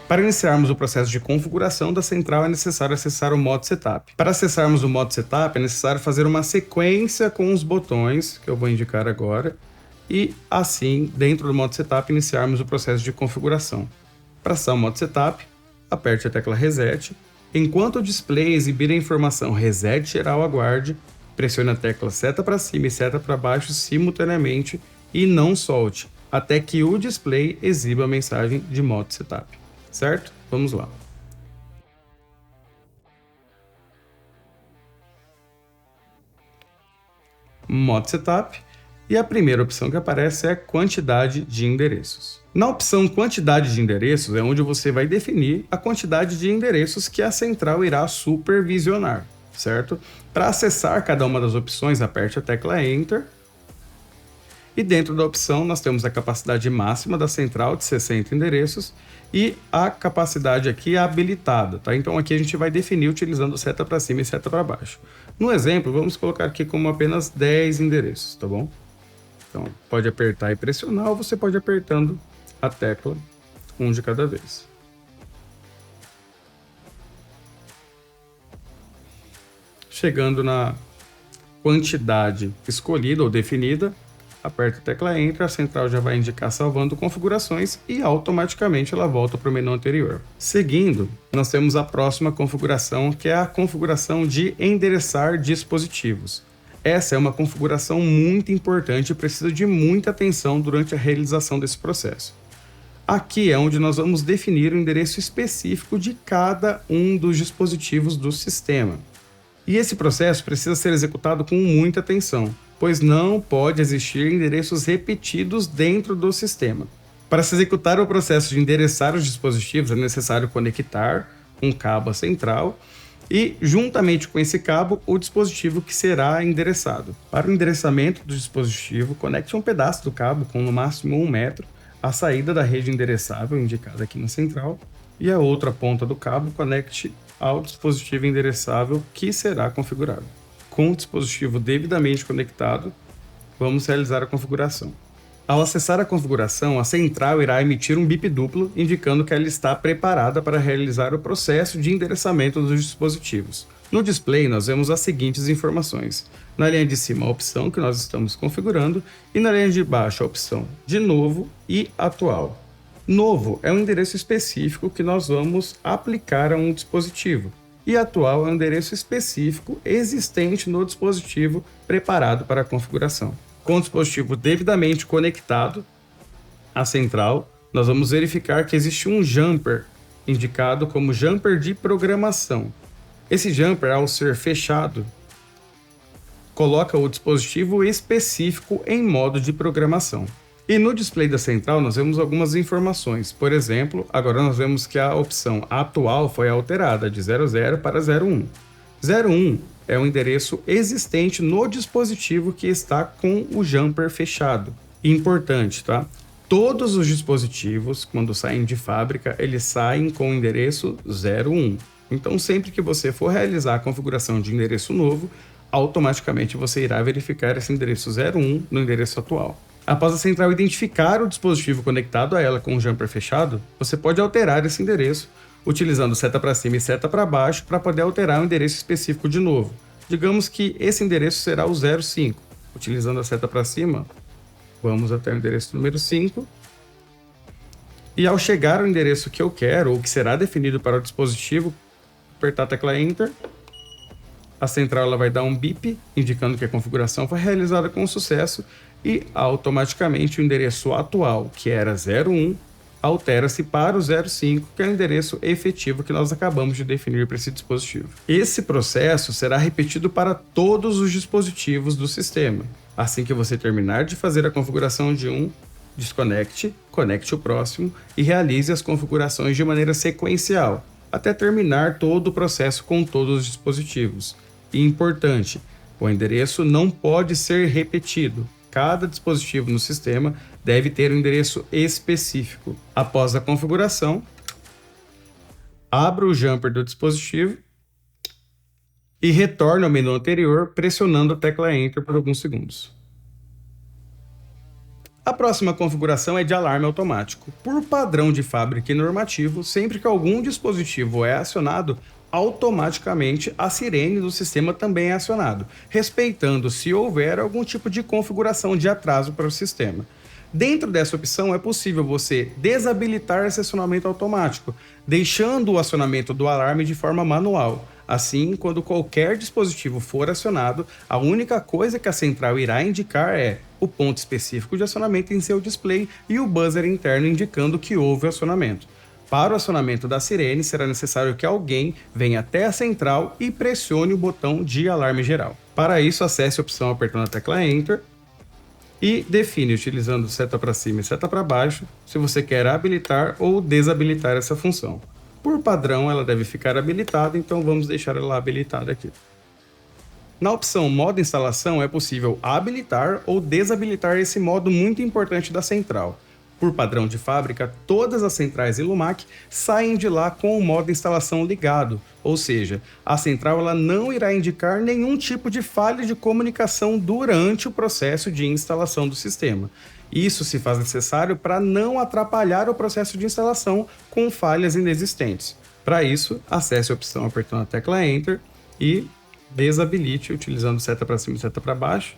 Para iniciarmos o processo de configuração da central é necessário acessar o modo Setup. Para acessarmos o modo Setup é necessário fazer uma sequência com os botões, que eu vou indicar agora, e assim, dentro do modo Setup, iniciarmos o processo de configuração. Para acessar o modo Setup, aperte a tecla Reset. Enquanto o display exibir a informação Reset Geral Aguarde, pressione a tecla seta para cima e seta para baixo simultaneamente e não solte, até que o display exiba a mensagem de modo Setup. Certo? Vamos lá. Modo Setup. E a primeira opção que aparece é quantidade de endereços. Na opção quantidade de endereços é onde você vai definir a quantidade de endereços que a central irá supervisionar, certo? Para acessar cada uma das opções, aperte a tecla Enter. E dentro da opção nós temos a capacidade máxima da central de 60 endereços e a capacidade aqui habilitada, tá? Então aqui a gente vai definir utilizando seta para cima e seta para baixo. No exemplo, vamos colocar aqui como apenas 10 endereços, tá bom? Então, pode apertar e pressionar, ou você pode ir apertando a tecla um de cada vez. Chegando na quantidade escolhida ou definida, aperta a tecla Enter, a central já vai indicar salvando configurações e automaticamente ela volta para o menu anterior. Seguindo, nós temos a próxima configuração, que é a configuração de endereçar dispositivos. Essa é uma configuração muito importante e precisa de muita atenção durante a realização desse processo. Aqui é onde nós vamos definir o endereço específico de cada um dos dispositivos do sistema. E esse processo precisa ser executado com muita atenção, pois não pode existir endereços repetidos dentro do sistema. Para se executar o processo de endereçar os dispositivos, é necessário conectar um cabo à central e, juntamente com esse cabo, o dispositivo que será endereçado. Para o endereçamento do dispositivo, conecte um pedaço do cabo com no máximo 1 metro à saída da rede endereçável indicada aqui na central e a outra ponta do cabo conecte ao dispositivo endereçável que será configurado. Com o dispositivo devidamente conectado, vamos realizar a configuração. Ao acessar a configuração, a central irá emitir um bip duplo, indicando que ela está preparada para realizar o processo de endereçamento dos dispositivos. No display, nós vemos as seguintes informações. Na linha de cima, a opção que nós estamos configurando e na linha de baixo, a opção de novo e atual. Novo é um endereço específico que nós vamos aplicar a um dispositivo. E atual é um endereço específico existente no dispositivo preparado para a configuração. Com o dispositivo devidamente conectado à central, nós vamos verificar que existe um jumper, indicado como jumper de programação. Esse jumper, ao ser fechado, coloca o dispositivo específico em modo de programação. E no display da central nós vemos algumas informações. Por exemplo, agora nós vemos que a opção atual foi alterada de 00 para 01. 01 é um endereço existente no dispositivo que está com o jumper fechado. Importante, tá? Todos os dispositivos, quando saem de fábrica, eles saem com o endereço 01. Então, sempre que você for realizar a configuração de endereço novo, automaticamente você irá verificar esse endereço 01 no endereço atual. Após a central identificar o dispositivo conectado a ela com o jumper fechado, você pode alterar esse endereço utilizando seta para cima e seta para baixo para poder alterar o endereço específico de novo. Digamos que esse endereço será o 05. Utilizando a seta para cima, vamos até o endereço número 5. E ao chegar ao endereço que eu quero, ou que será definido para o dispositivo, apertar a tecla Enter. A central ela vai dar um bip, indicando que a configuração foi realizada com sucesso e automaticamente o endereço atual, que era 01, altera-se para o 05, que é o endereço efetivo que nós acabamos de definir para esse dispositivo. Esse processo será repetido para todos os dispositivos do sistema. Assim que você terminar de fazer a configuração de um, desconecte, conecte o próximo e realize as configurações de maneira sequencial, até terminar todo o processo com todos os dispositivos. E importante, o endereço não pode ser repetido. Cada dispositivo no sistema deve ter um endereço específico. Após a configuração, abra o jumper do dispositivo e retorne ao menu anterior pressionando a tecla Enter por alguns segundos. A próxima configuração é de alarme automático. Por padrão de fábrica e normativo, sempre que algum dispositivo é acionado, automaticamente a sirene do sistema também é acionado, respeitando se houver algum tipo de configuração de atraso para o sistema. Dentro dessa opção é possível você desabilitar esse acionamento automático, deixando o acionamento do alarme de forma manual. Assim, quando qualquer dispositivo for acionado, a única coisa que a central irá indicar é o ponto específico de acionamento em seu display e o buzzer interno indicando que houve o acionamento. Para o acionamento da sirene, será necessário que alguém venha até a central e pressione o botão de alarme geral. Para isso, acesse a opção apertando a tecla Enter e define, utilizando seta para cima e seta para baixo, se você quer habilitar ou desabilitar essa função. Por padrão, ela deve ficar habilitada, então vamos deixar ela habilitada aqui. Na opção Modo Instalação, é possível habilitar ou desabilitar esse modo muito importante da central. Por padrão de fábrica, todas as centrais Ilumac saem de lá com o modo instalação ligado, ou seja, a central ela não irá indicar nenhum tipo de falha de comunicação durante o processo de instalação do sistema. Isso se faz necessário para não atrapalhar o processo de instalação com falhas inexistentes. Para isso, acesse a opção apertando a tecla Enter e desabilite, utilizando seta para cima e seta para baixo,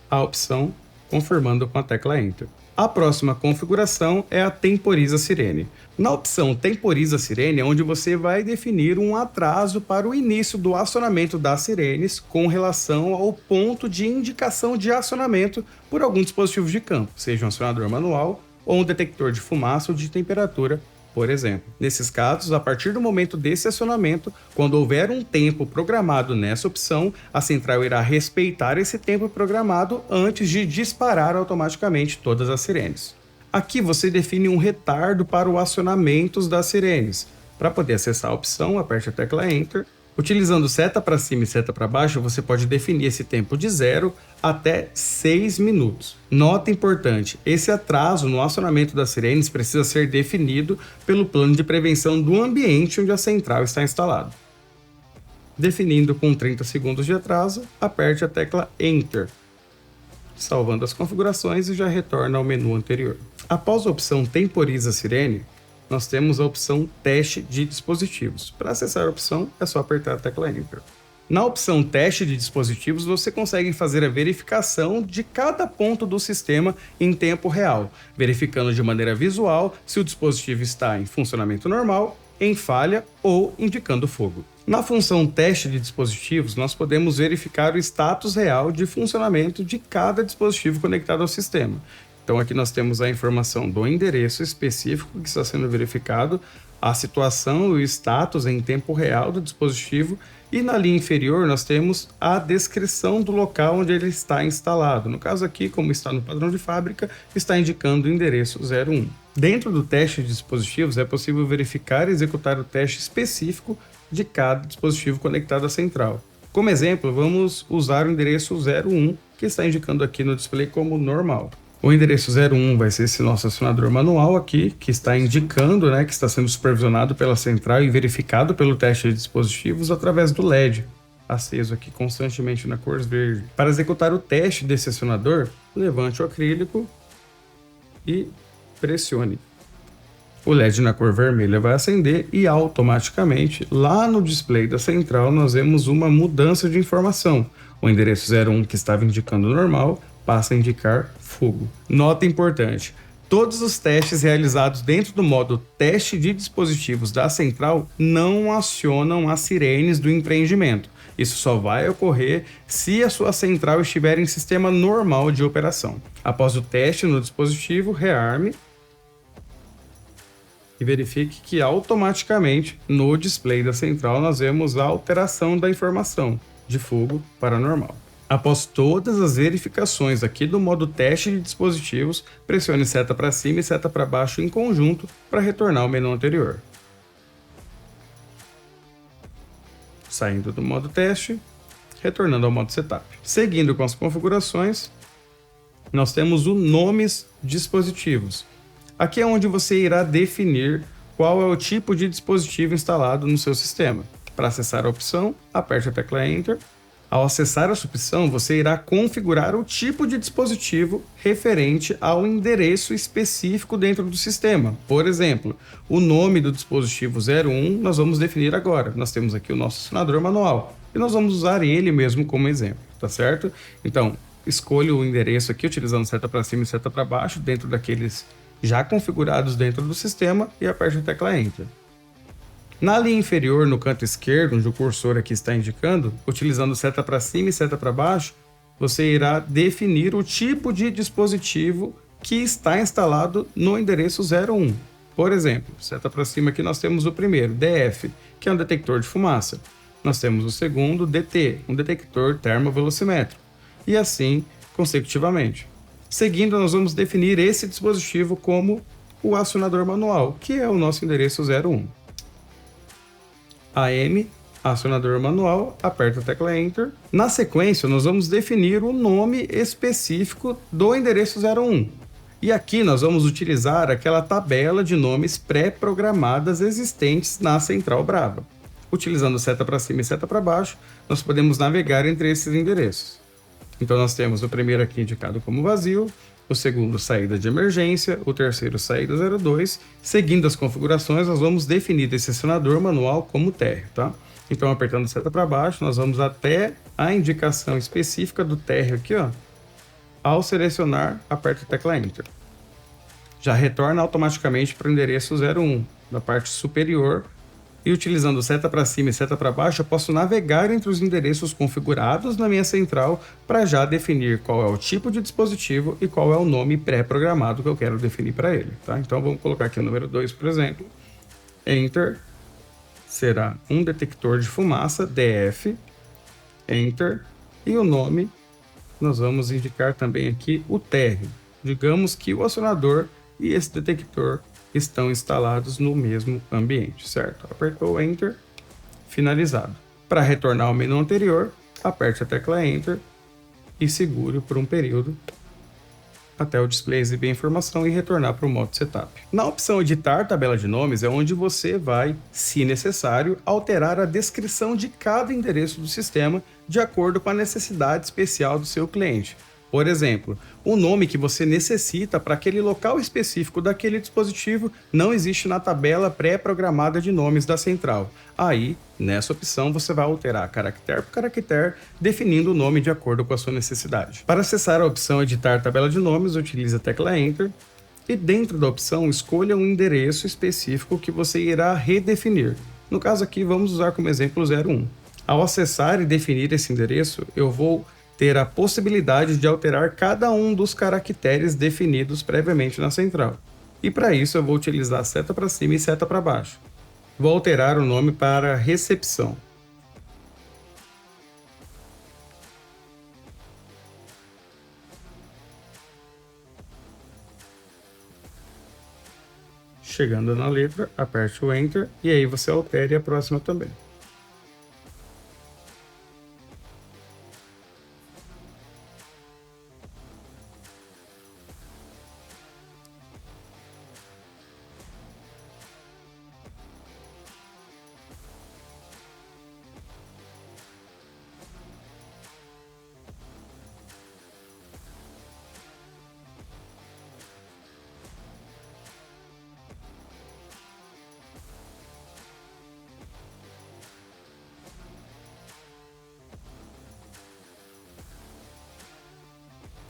a opção confirmando com a tecla Enter. A próxima configuração é a Temporiza Sirene. Na opção Temporiza Sirene é onde você vai definir um atraso para o início do acionamento das sirenes com relação ao ponto de indicação de acionamento por algum dispositivo de campo, seja um acionador manual ou um detector de fumaça ou de temperatura, por exemplo. Nesses casos, a partir do momento desse acionamento, quando houver um tempo programado nessa opção, a central irá respeitar esse tempo programado antes de disparar automaticamente todas as sirenes. Aqui você define um retardo para o acionamento das sirenes. Para poder acessar a opção, aperte a tecla Enter. Utilizando seta para cima e seta para baixo, você pode definir esse tempo de 0 até 6 minutos. Nota importante, esse atraso no acionamento das sirenes precisa ser definido pelo plano de prevenção do ambiente onde a central está instalada. Definindo com 30 segundos de atraso, aperte a tecla Enter, salvando as configurações e já retorna ao menu anterior. Após a opção Temporiza Sirene, nós temos a opção Teste de Dispositivos. Para acessar a opção, é só apertar a tecla Enter. Na opção Teste de Dispositivos, você consegue fazer a verificação de cada ponto do sistema em tempo real, verificando de maneira visual se o dispositivo está em funcionamento normal, em falha ou indicando fogo. Na função Teste de Dispositivos, nós podemos verificar o status real de funcionamento de cada dispositivo conectado ao sistema. Então aqui nós temos a informação do endereço específico que está sendo verificado, a situação e o status em tempo real do dispositivo e na linha inferior nós temos a descrição do local onde ele está instalado. No caso aqui, como está no padrão de fábrica, está indicando o endereço 01. Dentro do teste de dispositivos é possível verificar e executar o teste específico de cada dispositivo conectado à central. Como exemplo, vamos usar o endereço 01 que está indicando aqui no display como normal. O endereço 01 vai ser esse nosso acionador manual aqui, que está indicando, que está sendo supervisionado pela central e verificado pelo teste de dispositivos através do LED, aceso aqui constantemente na cor verde. Para executar o teste desse acionador, levante o acrílico e pressione. O LED na cor vermelha vai acender e automaticamente, lá no display da central, nós vemos uma mudança de informação. O endereço 01 que estava indicando normal passa a indicar fogo. Nota importante: todos os testes realizados dentro do modo teste de dispositivos da central não acionam as sirenes do empreendimento. Isso só vai ocorrer se a sua central estiver em sistema normal de operação. Após o teste no dispositivo, rearme e verifique que automaticamente no display da central nós vemos a alteração da informação de fogo para normal. Após todas as verificações aqui do modo teste de dispositivos, pressione seta para cima e seta para baixo em conjunto para retornar ao menu anterior. Saindo do modo teste, retornando ao modo setup. Seguindo com as configurações, nós temos o nomes dispositivos. Aqui é onde você irá definir qual é o tipo de dispositivo instalado no seu sistema. Para acessar a opção, aperte a tecla Enter. Ao acessar essa opção, você irá configurar o tipo de dispositivo referente ao endereço específico dentro do sistema. Por exemplo, o nome do dispositivo 01 nós vamos definir agora. Nós temos aqui o nosso acionador manual e nós vamos usar ele mesmo como exemplo, tá certo? Então, escolha o endereço aqui utilizando seta para cima e seta para baixo dentro daqueles já configurados dentro do sistema e aperte a tecla Enter. Na linha inferior, no canto esquerdo, onde o cursor aqui está indicando, utilizando seta para cima e seta para baixo, você irá definir o tipo de dispositivo que está instalado no endereço 01. Por exemplo, seta para cima aqui nós temos o primeiro, DF, que é um detector de fumaça. Nós temos o segundo, DT, um detector termovelocimétrico. E assim consecutivamente. Seguindo, nós vamos definir esse dispositivo como o acionador manual, que é o nosso endereço 01. AM, acionador manual, aperta a tecla Enter. Na sequência, nós vamos definir o nome específico do endereço 01. E aqui nós vamos utilizar aquela tabela de nomes pré-programadas existentes na Central Brava. Utilizando seta para cima e seta para baixo, nós podemos navegar entre esses endereços. Então nós temos o primeiro aqui indicado como vazio, o segundo saída de emergência, o terceiro saída 02. Seguindo as configurações, nós vamos definir esse acionador manual como térreo, tá? Então apertando a seta para baixo, nós vamos até a indicação específica do térreo aqui, ó. Ao selecionar, aperta a tecla Enter. Já retorna automaticamente para o endereço 01, na parte superior. E utilizando seta para cima e seta para baixo, eu posso navegar entre os endereços configurados na minha central para já definir qual é o tipo de dispositivo e qual é o nome pré-programado que eu quero definir para ele, tá? Então vamos colocar aqui o número 2, por exemplo. Enter. Será um detector de fumaça, DF. Enter. E o nome, nós vamos indicar também aqui o térreo. Digamos que o acionador e esse detector estão instalados no mesmo ambiente, certo? Apertou Enter, finalizado. Para retornar ao menu anterior, aperte a tecla Enter e segure por um período até o display exibir a informação e retornar para o modo Setup. Na opção Editar tabela de nomes é onde você vai, se necessário, alterar a descrição de cada endereço do sistema de acordo com a necessidade especial do seu cliente. Por exemplo, o nome que você necessita para aquele local específico daquele dispositivo não existe na tabela pré-programada de nomes da central. Aí, nessa opção, você vai alterar caractere por caractere, definindo o nome de acordo com a sua necessidade. Para acessar a opção Editar tabela de nomes, utilize a tecla Enter e dentro da opção escolha um endereço específico que você irá redefinir. No caso aqui, vamos usar como exemplo 01. Ao acessar e definir esse endereço, eu vou ter a possibilidade de alterar cada um dos caracteres definidos previamente na central. E para isso eu vou utilizar seta para cima e seta para baixo. Vou alterar o nome para recepção. Chegando na letra, aperte o Enter e aí você altere a próxima também.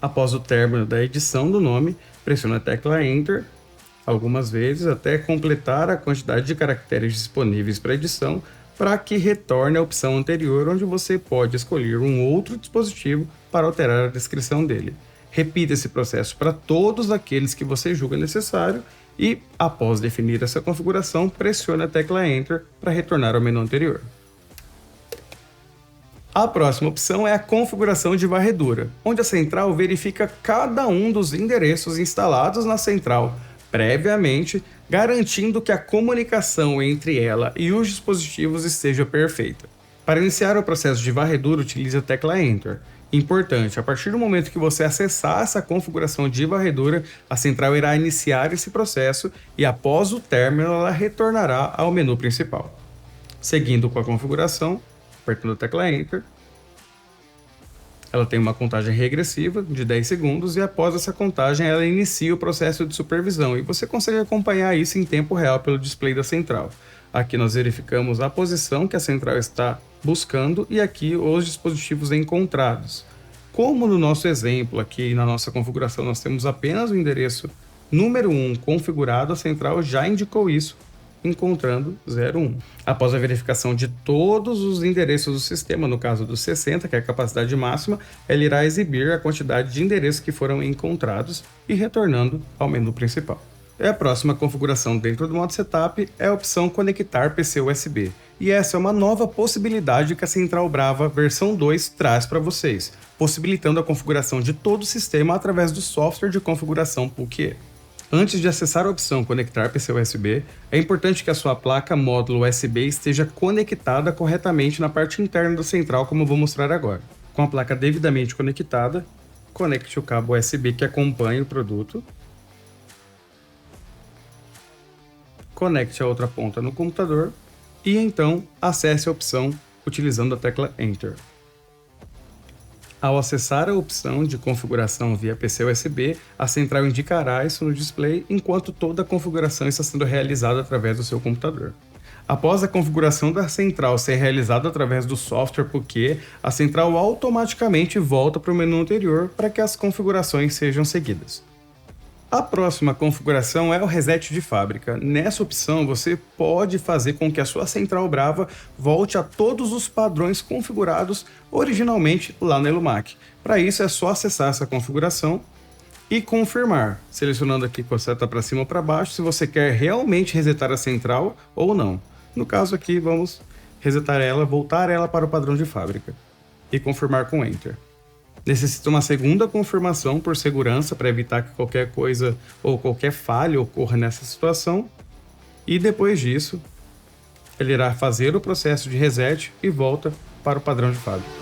Após o término da edição do nome, pressione a tecla Enter algumas vezes até completar a quantidade de caracteres disponíveis para edição, para que retorne à opção anterior, onde você pode escolher um outro dispositivo para alterar a descrição dele. Repita esse processo para todos aqueles que você julga necessário e, após definir essa configuração, pressione a tecla Enter para retornar ao menu anterior. A próxima opção é a configuração de varredura, onde a central verifica cada um dos endereços instalados na central previamente, garantindo que a comunicação entre ela e os dispositivos esteja perfeita. Para iniciar o processo de varredura, utilize a tecla Enter. Importante, a partir do momento que você acessar essa configuração de varredura, a central irá iniciar esse processo e após o término ela retornará ao menu principal. Seguindo com a configuração, apertando a tecla Enter, Ela tem uma contagem regressiva de 10 segundos e após essa contagem ela inicia o processo de supervisão e você consegue acompanhar isso em tempo real pelo display da central. Aqui nós verificamos a posição que a central está buscando e aqui os dispositivos encontrados. Como no nosso exemplo aqui na nossa configuração nós temos apenas o endereço número 1 configurado, a central já indicou isso, encontrando 01. Após a verificação de todos os endereços do sistema, no caso dos 60, que é a capacidade máxima, ela irá exibir a quantidade de endereços que foram encontrados e retornando ao menu principal. E a próxima configuração dentro do modo Setup é a opção Conectar PC USB. E essa é uma nova possibilidade que a Central Brava versão 2 traz para vocês, possibilitando a configuração de todo o sistema através do software de configuração PUC-E. Antes de acessar a opção Conectar PC USB, é importante que a sua placa módulo USB esteja conectada corretamente na parte interna da central, como eu vou mostrar agora. Com a placa devidamente conectada, conecte o cabo USB que acompanha o produto, conecte a outra ponta no computador e então acesse a opção utilizando a tecla Enter. Ao acessar a opção de configuração via PC USB, a central indicará isso no display enquanto toda a configuração está sendo realizada através do seu computador. Após a configuração da central ser realizada através do software PUC-E, a central automaticamente volta para o menu anterior para que as configurações sejam seguidas. A próxima configuração é o reset de fábrica. Nessa opção, você pode fazer com que a sua Central Brava volte a todos os padrões configurados originalmente lá na Elumac. Para isso, é só acessar essa configuração e confirmar, selecionando aqui com a seta para cima ou para baixo, se você quer realmente resetar a central ou não. No caso aqui, vamos resetar ela, voltar ela para o padrão de fábrica e confirmar com Enter. Necessita uma segunda confirmação por segurança para evitar que qualquer coisa ou qualquer falha ocorra nessa situação. E depois disso, ele irá fazer o processo de reset e volta para o padrão de fábrica.